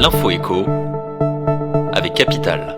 L'info écho avec Capital.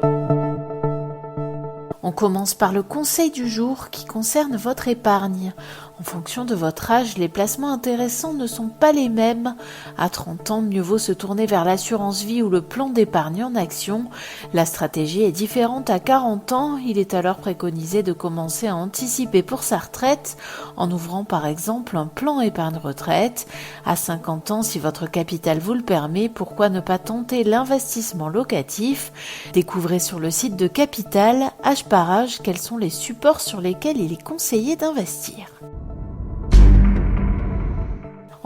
On commence par le conseil du jour qui concerne votre épargne. En fonction de votre âge, les placements intéressants ne sont pas les mêmes. À 30 ans, mieux vaut se tourner vers l'assurance vie ou le plan d'épargne en action. La stratégie est différente à 40 ans. Il est alors préconisé de commencer à anticiper pour sa retraite en ouvrant par exemple un plan épargne retraite. À 50 ans, si votre capital vous le permet, pourquoi ne pas tenter l'investissement locatif? Découvrez sur le site de Capital, âge par âge, quels sont les supports sur lesquels il est conseillé d'investir.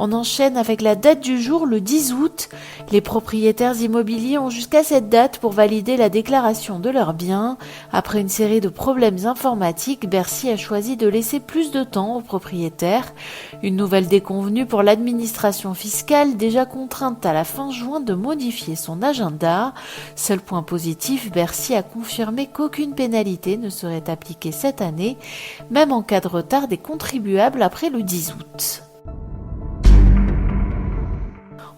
On enchaîne avec la date du jour, le 10 août. Les propriétaires immobiliers ont jusqu'à cette date pour valider la déclaration de leurs biens. Après une série de problèmes informatiques, Bercy a choisi de laisser plus de temps aux propriétaires. Une nouvelle déconvenue pour l'administration fiscale, déjà contrainte à la fin juin de modifier son agenda. Seul point positif, Bercy a confirmé qu'aucune pénalité ne serait appliquée cette année, même en cas de retard des contribuables après le 10 août.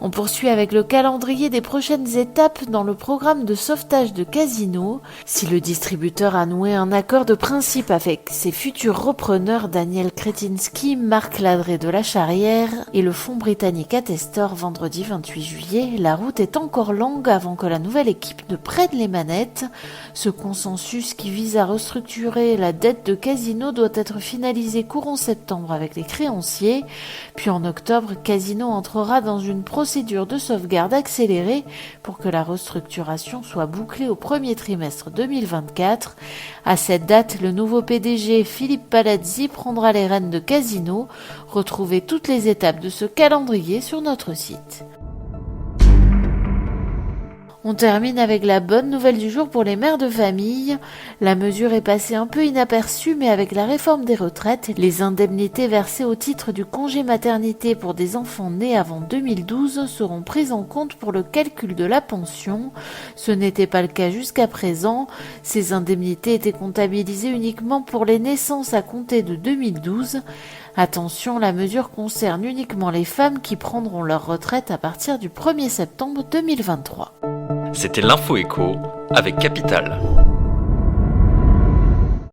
On poursuit avec le calendrier des prochaines étapes dans le programme de sauvetage de Casino. Si le distributeur a noué un accord de principe avec ses futurs repreneurs Daniel Kretinsky, Marc Ladré de la Charrière et le fonds britannique Attestor vendredi 28 juillet, la route est encore longue avant que la nouvelle équipe ne prenne les manettes. Ce consensus qui vise à restructurer la dette de Casino doit être finalisé courant septembre avec les créanciers. Puis en octobre, Casino entrera dans une procédure de sauvegarde accélérée pour que la restructuration soit bouclée au premier trimestre 2024. À cette date, le nouveau PDG Philippe Palazzi prendra les rênes de Casino. Retrouvez toutes les étapes de ce calendrier sur notre site. On termine avec la bonne nouvelle du jour pour les mères de famille. La mesure est passée un peu inaperçue, mais avec la réforme des retraites, les indemnités versées au titre du congé maternité pour des enfants nés avant 2012 seront prises en compte pour le calcul de la pension. Ce n'était pas le cas jusqu'à présent. Ces indemnités étaient comptabilisées uniquement pour les naissances à compter de 2012. Attention, la mesure concerne uniquement les femmes qui prendront leur retraite à partir du 1er septembre 2023. C'était l'info écho avec Capital.